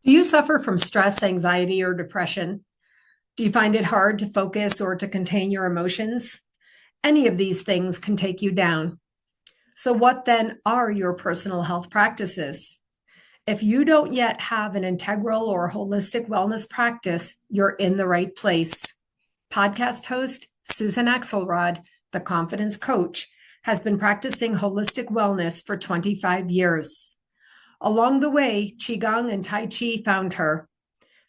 Do you suffer from stress, anxiety, or depression? Do you find it hard to focus or to contain your emotions? Any of these things can take you down. So, what then are your personal health practices? If you don't yet have an integral or holistic wellness practice, you're in the right place. Podcast host Susan Axelrod, the confidence coach, has been practicing holistic wellness for 25 years. Along the way, Qigong and Tai Chi found her.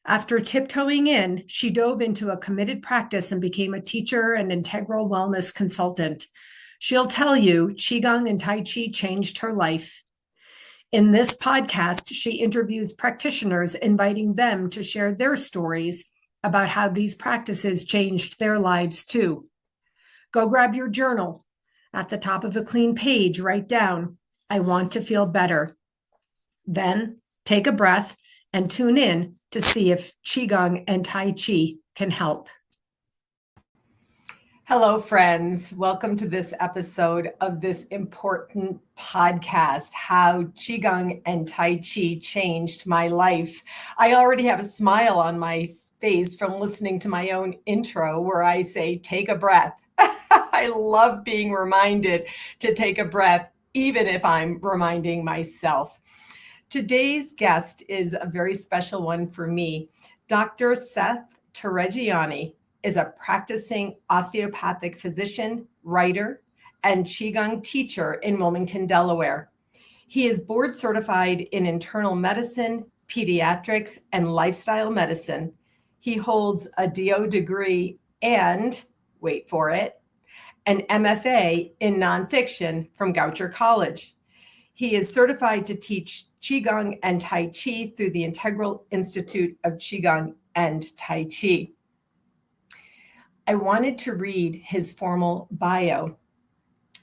After tiptoeing in, she dove into a committed practice and became a teacher and integral wellness consultant. She'll tell you Qigong and Tai Chi changed her life. In this podcast, she interviews practitioners, inviting them to share their stories about how these practices changed their lives too. Go grab your journal. At the top of a clean page, write down, "I want to feel better." Then take a breath and tune in to see if Qigong and Tai Chi can help. Hello, friends. Welcome to this episode of this important podcast, How Qigong and Tai Chi Changed My Life. I already have a smile on my face from listening to my own intro where I say, take a breath. I love being reminded to take a breath, even if I'm reminding myself. Today's guest is a very special one for me. Dr. Seth Torregiani is a practicing osteopathic physician, writer, and Qigong teacher in Wilmington, Delaware. He is board certified in internal medicine, pediatrics, and lifestyle medicine. He holds a DO degree and, wait for it, an MFA in nonfiction from Goucher College. He is certified to teach Qigong and Tai Chi through the Integral Institute of Qigong and Tai Chi. I wanted to read his formal bio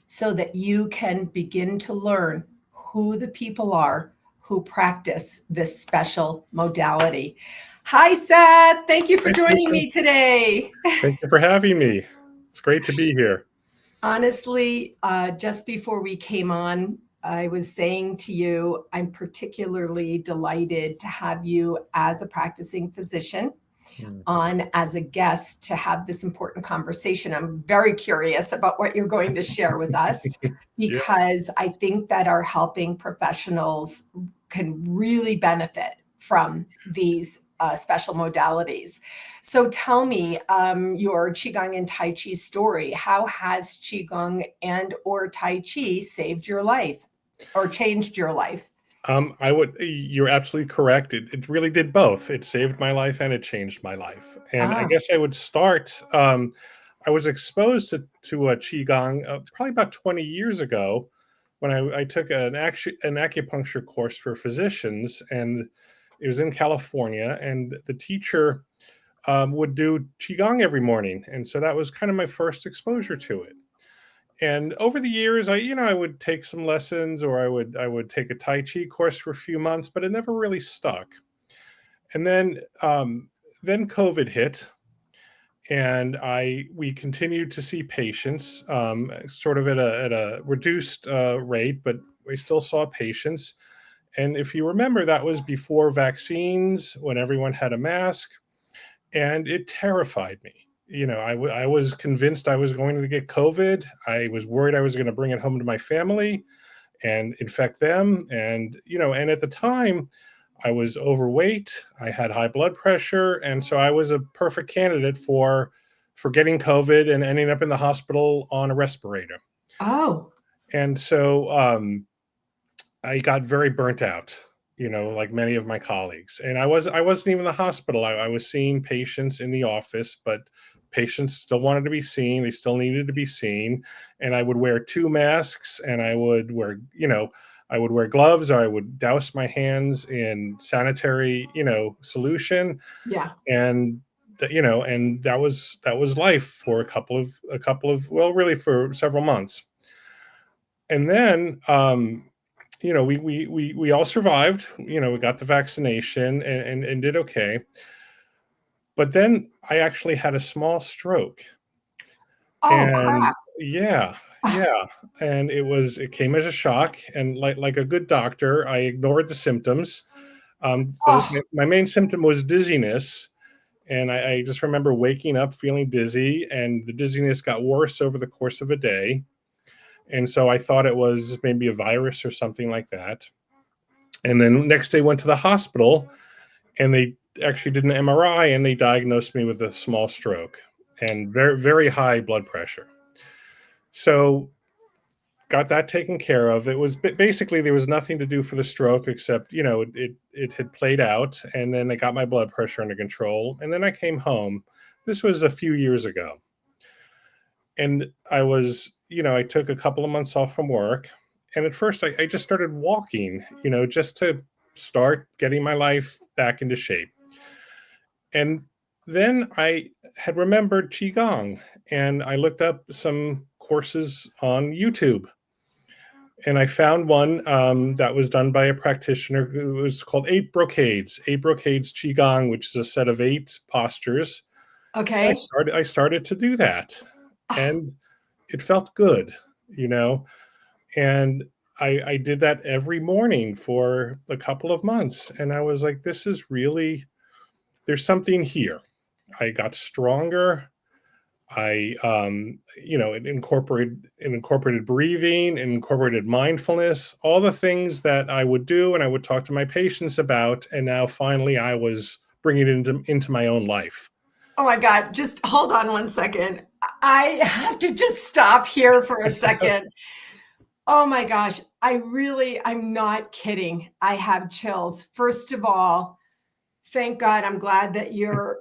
so that you can begin to learn who the people are who practice this special modality. Hi, Seth. Thank you for joining me today. Thank you for having me. It's great to be here. Honestly, just before we came on, I was saying to you, I'm particularly delighted to have you as a practicing physician on as a guest to have this important conversation. I'm very curious about what you're going to share with us because I think that our helping professionals can really benefit from these special modalities. So tell me your Qigong and Tai Chi story. How has Qigong and or Tai Chi saved your life or changed your life? You're absolutely correct. It really did both. It saved my life and it changed my life. And I guess I would start, I was exposed to a Qigong probably about 20 years ago when I took an acupuncture course for physicians, and it was in California, and the teacher would do Qigong every morning. And so that was kind of my first exposure to it. And over the years, I would take some lessons, or I would take a Tai Chi course for a few months, but it never really stuck. And then COVID hit, and we continued to see patients, sort of at a reduced rate, but we still saw patients. And if you remember, that was before vaccines, when everyone had a mask, and it terrified me. I was convinced I was going to get COVID. I was worried I was going to bring it home to my family and infect them. And at the time, I was overweight. I had high blood pressure. And so I was a perfect candidate for getting COVID and ending up in the hospital on a respirator. Oh. And so I got very burnt out, like many of my colleagues. And I wasn't even in the hospital. I was seeing patients in the office, but patients still wanted to be seen. They still needed to be seen. And I would wear 2 masks, and I would wear gloves, or I would douse my hands in sanitary, solution. Yeah. And and that was life for a couple of, well, really for several months. And then we all survived. We got the vaccination and did okay. But then I actually had a small stroke. Oh, crap. Yeah. And it came as a shock. And like a good doctor, I ignored the symptoms. Oh, My main symptom was dizziness. And I just remember waking up feeling dizzy, and the dizziness got worse over the course of a day. And so I thought it was maybe a virus or something like that. And then next day went to the hospital, and they actually did an MRI, and they diagnosed me with a small stroke and very, very high blood pressure. So got that taken care of. It was basically, there was nothing to do for the stroke except, it had played out, and then I got my blood pressure under control, and then I came home. This was a few years ago. And I took a couple of months off from work. And at first I just started walking, just to start getting my life back into shape. And then I had remembered Qigong, and I looked up some courses on YouTube. And I found one that was done by a practitioner who was called Eight Brocades Qigong, which is a set of 8 postures. okay. I started to do that, and it felt good, you know, and I did that every morning for a couple of months, and I was like, this is really, there's something here. I got stronger. It incorporated breathing, it incorporated mindfulness, all the things that I would do and I would talk to my patients about, and now finally I was bringing it into my own life. Oh my God, just hold on one second. I have to just stop here for a second. Oh my gosh, I'm not kidding. I have chills. First of all, thank God, I'm glad that you're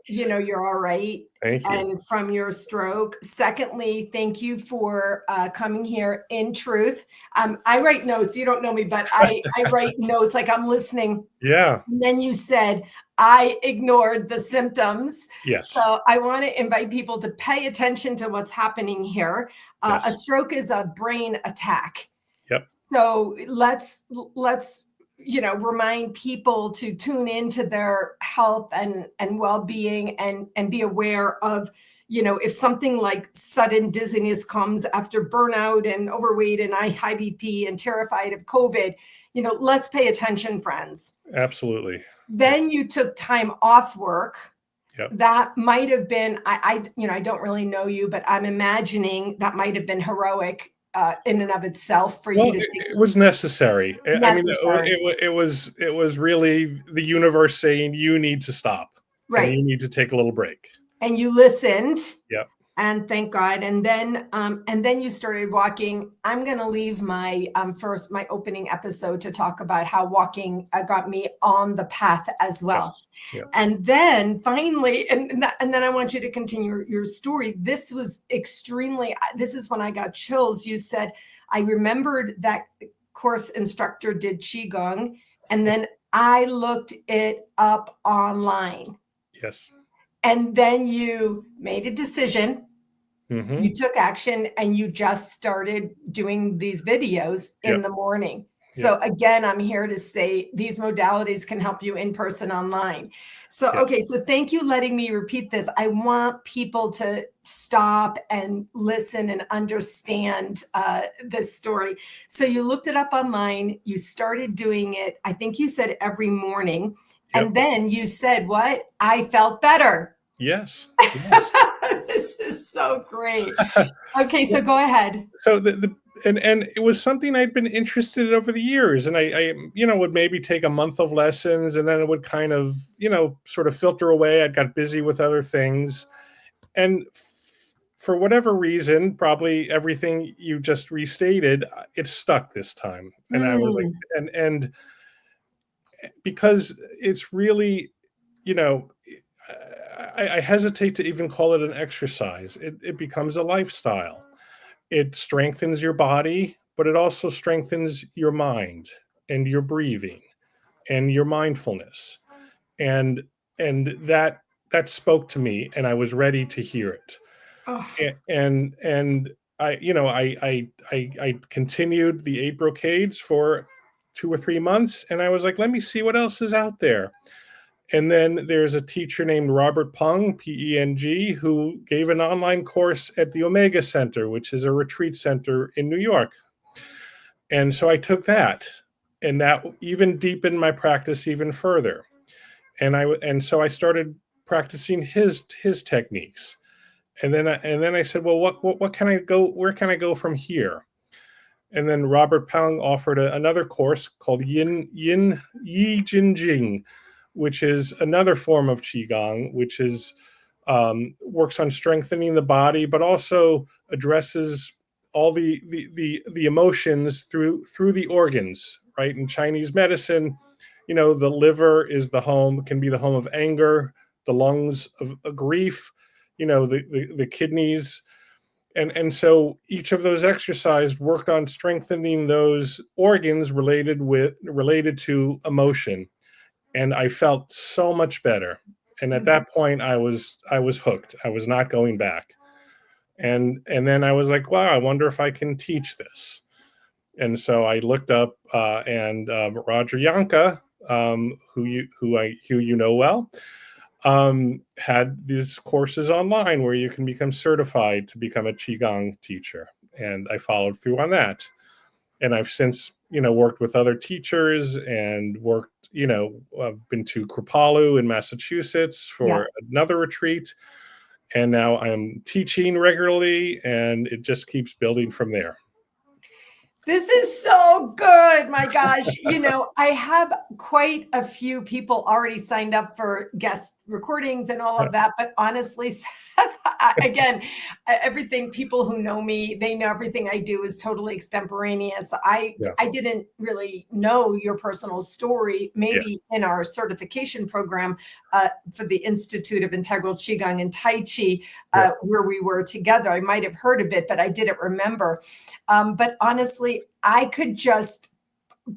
all right Thank you. and from your stroke. Secondly, thank you for coming here in truth. I write notes. You don't know me, but I write notes like I'm listening. Yeah. And then you said, I ignored the symptoms. Yes. So I want to invite people to pay attention to what's happening here. A Yes. stroke is a brain attack. Yep. So let's remind people to tune into their health and well-being and be aware of, if something like sudden dizziness comes after burnout and overweight and high BP and terrified of COVID, let's pay attention, friends. Absolutely. Then you took time off work. Yep. That might have been, I don't really know you, but I'm imagining that might have been heroic in and of itself for you to take. It was necessary. I mean, Necessary. it was really the universe saying you need to stop and Right. you need to take a little break. And you listened. Yep. And thank God. And then you started walking. I'm going to leave my my opening episode to talk about how walking got me on the path as well. Yes. Yep. And then finally, and then I want you to continue your story. This is when I got chills. You said, I remembered that course instructor did Qi Gong, and then I looked it up online. Yes. And then you made a decision, Mm-hmm. you took action, and you just started doing these videos in the morning. So again, I'm here to say these modalities can help you in person, online. So, okay. So thank you letting me repeat this. I want people to stop and listen and understand this story. So you looked it up online, you started doing it, I think you said every morning. And then you said, what? I felt better. Yes. This is so great. Okay, so go ahead. So and it was something I'd been interested in over the years, and I would maybe take a month of lessons, and then it would kind of sort of filter away. I got busy with other things, and for whatever reason, probably everything you just restated, it stuck this time, and I was like, and because it's really, I hesitate to even call it an exercise. It becomes a lifestyle. It strengthens your body, but it also strengthens your mind and your breathing and your mindfulness. And that spoke to me, and I was ready to hear it. And I continued the 8 brocades for 2 or 3 months, and I was like, let me see what else is out there. And then there's a teacher named Robert Peng, P-E-N-G, who gave an online course at the Omega Center, which is a retreat center in New York. And so I took that. and that even deepened my practice even further. And so I started practicing his techniques. And then I said, well, what can I go? Where can I go from here? And then Robert Pang offered another course called Yi Jin Jing, which is another form of Qigong, which is works on strengthening the body, but also addresses all the emotions through the organs. Right, in Chinese medicine, the liver is can be the home of anger, the lungs of grief, the kidneys, and so each of those exercises worked on strengthening those organs related to emotion, and I felt so much better. And at that point, I was hooked. I was not going back. And then I was like, wow, I wonder if I can teach this. And so I looked up, and Roger Yanka, who you know well, had these courses online where you can become certified to become a Qigong teacher. And I followed through on that. And I've since, worked with other teachers and I've been to Kripalu in Massachusetts Yeah. for another retreat. And now I'm teaching regularly, and it just keeps building from there. This is so good. My gosh. I have quite a few people already signed up for guest recordings and all of that. But honestly, Seth, again, everything, people who know me, they know everything I do is totally extemporaneous. I didn't really know your personal story, maybe in our certification program for the Institute of Integral Qigong and Tai Chi, where we were together. I might have heard a bit, but I didn't remember. But honestly, I could just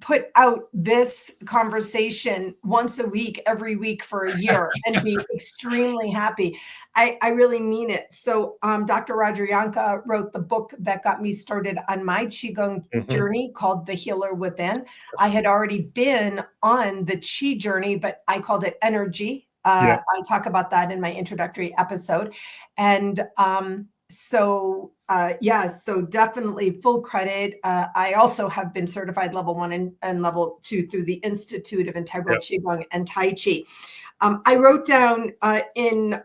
put out this conversation once a week, every week for a year and be extremely happy. I really mean it. So Dr. Roger Yanka wrote the book that got me started on my Qigong journey called The Healer Within. I had already been on the Qi journey, but I called it energy. I talk about that in my introductory episode. And so definitely full credit. I also have been certified level 1 and level 2 through the Institute of Integral Qigong and Tai Chi. I wrote down in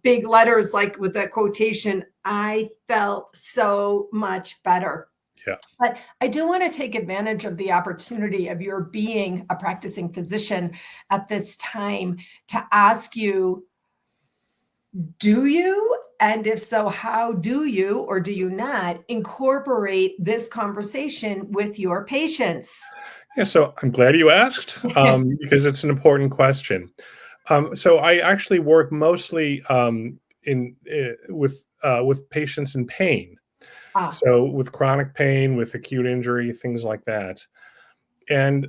big letters, like with that quotation, I felt so much better. Yeah. But I do want to take advantage of the opportunity of your being a practicing physician at this time to ask you, do you? And if so, how do you, or do you not, incorporate this conversation with your patients? Yeah, so I'm glad you asked, because it's an important question. So I actually work mostly with patients in pain. So with chronic pain, with acute injury, things like that. And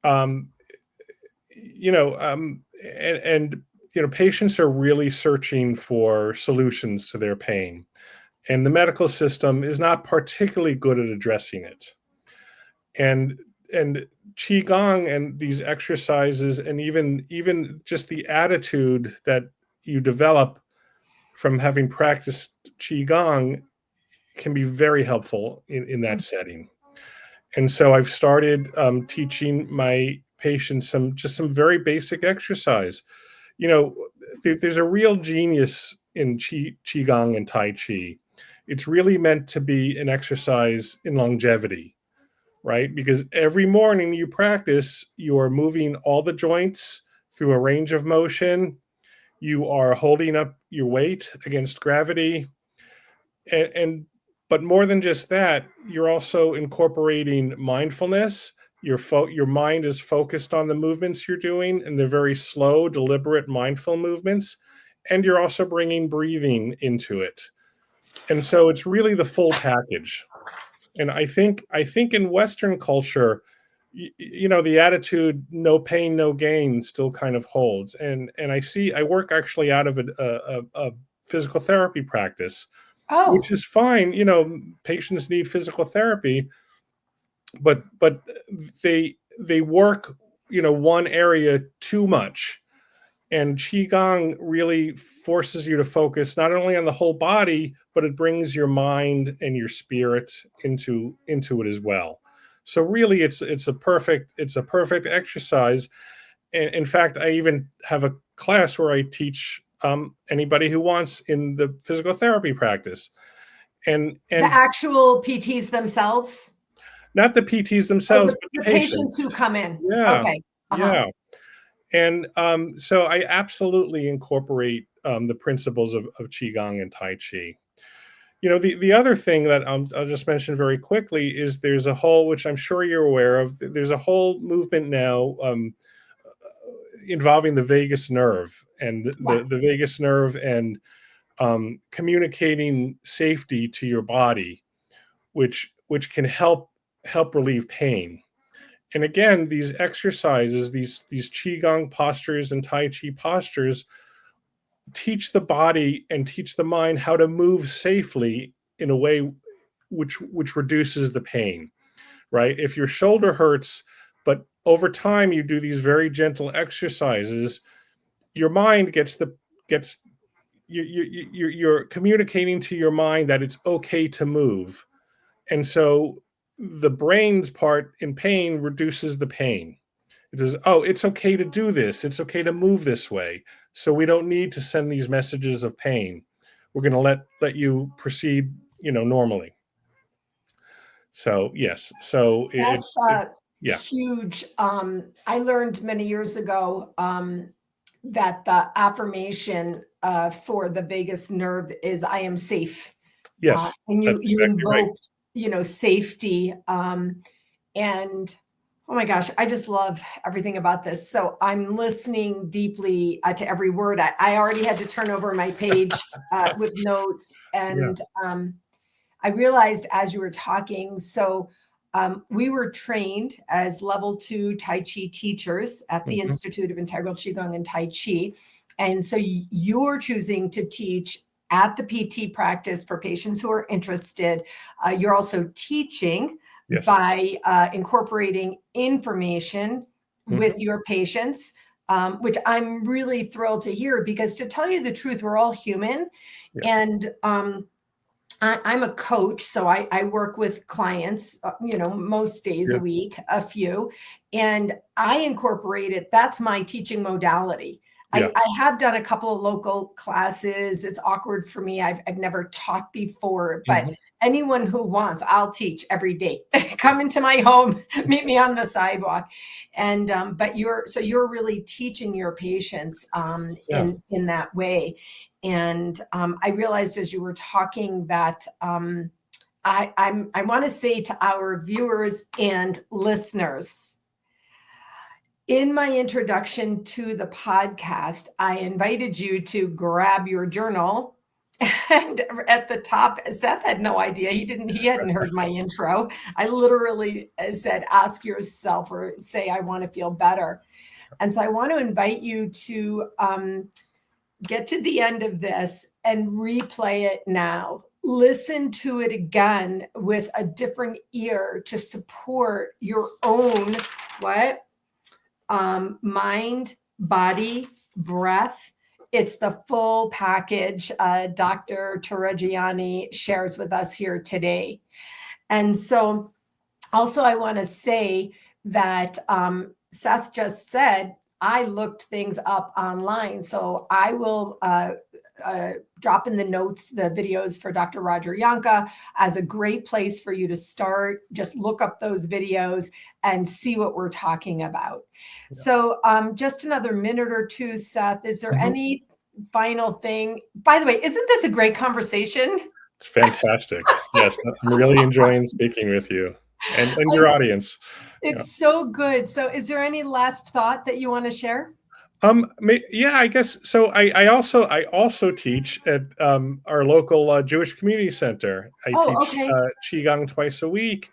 um, you know, patients are really searching for solutions to their pain, and the medical system is not particularly good at addressing it. And qigong and these exercises, and even just the attitude that you develop from having practiced qigong, can be very helpful in that setting. And so I've started teaching my patients some very basic exercise. There's a real genius in qigong and tai chi. It's really meant to be an exercise in longevity, right? Because every morning you practice, you are moving all the joints through a range of motion. You are holding up your weight against gravity. And but more than just that, you're also incorporating mindfulness. Your mind is focused on the movements you're doing, and they're very slow, deliberate, mindful movements. And you're also bringing breathing into it. And so it's really the full package. And I think in Western culture, the attitude "no pain, no gain" still kind of holds. And I work actually out of a physical therapy practice, which is fine. Patients need physical therapy, but they work one area too much. And qigong really forces you to focus not only on the whole body, but it brings your mind and your spirit into it as well. So really, it's a perfect exercise. And in fact, I even have a class where I teach anybody who wants in the physical therapy practice, The and actual PTs themselves? not the PTs Oh, themselves, but the the patients patients. who come in. Yeah, Okay. Uh-huh. yeah. And so I absolutely incorporate the principles of Qigong and Tai Chi. You know, the other thing that I'll just mention very quickly is there's a whole, which I'm sure you're aware of, there's a whole movement now involving the vagus nerve and Yeah. the vagus nerve and communicating safety to your body, which can help relieve pain. And again, these exercises, these qigong postures and tai chi postures, teach the body and teach the mind how to move safely in a way which reduces the pain. Right? If your shoulder hurts, but over time you do these very gentle exercises, your mind gets you're communicating to your mind that it's okay to move. And so the brain's part in pain reduces the pain. It says, oh, it's okay to do this. It's okay to move this way. So we don't need to send these messages of pain. We're going to let you proceed, normally. So yes. So That's yeah. huge. I learned many years ago that the affirmation for the vagus nerve is "I am safe," Yes, and that's you exactly right. invoked, safety. And oh my gosh, I just love everything about this. So I'm listening deeply to every word. I already had to turn over my page with notes, Yeah. and I realized as you were talking, so we were trained as level 2 Tai Chi teachers at the Mhm. Institute of Integral Qigong and Tai Chi. And so you're choosing to teach at the PT practice for patients who are interested. You're also teaching Yes. by incorporating information with Mhm. your patients, which I'm really thrilled to hear because to tell you the truth, we're all human. Yeah. And I'm a coach, so I work with clients, most days a Yeah. week, a few, and I incorporate it. That's my teaching modality. Yeah. I have done a couple of local classes. It's awkward for me. I've never taught before, but Mhm. anyone who wants, I'll teach every day. Come into my home, meet me on the sidewalk, and but you're really teaching your patients Yeah. in that way. And I realized as you were talking that I want to say to our viewers and listeners, in my introduction to the podcast, I invited you to grab your journal. And at the top, Seth had no idea. He hadn't heard my intro. I literally said, ask yourself or say, I want to feel better. And so I want to invite you to get to the end of this and replay it now. Listen to it again with a different ear to support your own what? Mind, body, breath. It's the full package Dr. Torregiani shares with us here today. And so also, I want to say that Seth just said, I looked things up online. So I will drop in the notes the videos for Dr. Roger Yanka as a great place for you to start. Just look up those videos and see what we're talking about. Yeah. So just another minute or two, Seth, is there Mhm. any final thing? By the way, isn't this a great conversation? It's fantastic. Yes, I'm really enjoying speaking with you and your audience. Yeah. It's so good. So is there any last thought that you want to share? Yeah, I guess so. I also teach at our local Jewish community center. I Oh, teach okay. qigong twice a week,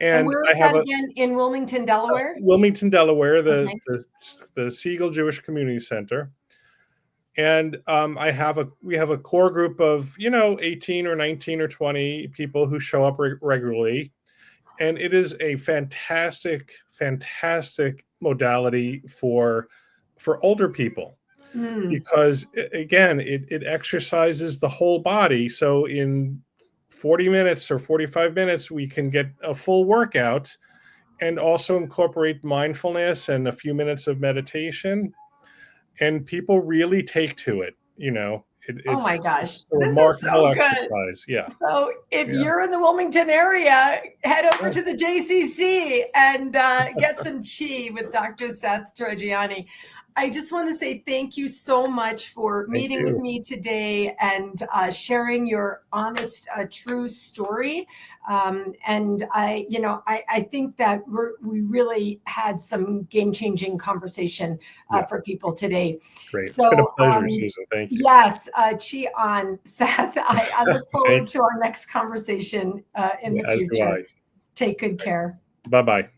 And and where I is have that a again? In Wilmington, Delaware? Wilmington, Delaware, the Okay. the the Siegel Jewish Community Center, and we have a core group of 18 or 19 or 20 people who show up regularly, and it is a fantastic modality for older people Mm, because again it exercises the whole body. So in 40 minutes or 45 minutes we can get a full workout and also incorporate mindfulness and a few minutes of meditation. And people really take to it. Oh my gosh, It's a this is remarkable so good. exercise. Yeah. So if Yeah. you're in the Wilmington area, head over to the JCC and get some Qi with Dr. Seth Torregiani. I just want to say thank you so much for meeting with me today and sharing your honest, true story. And I think that we really had some game-changing conversation for people today. Great. So, it's been a pleasure, Susan. Thank you. Yes, Qi on, Seth. I look forward to our next conversation in the As do future. I. Take good care. Bye-bye.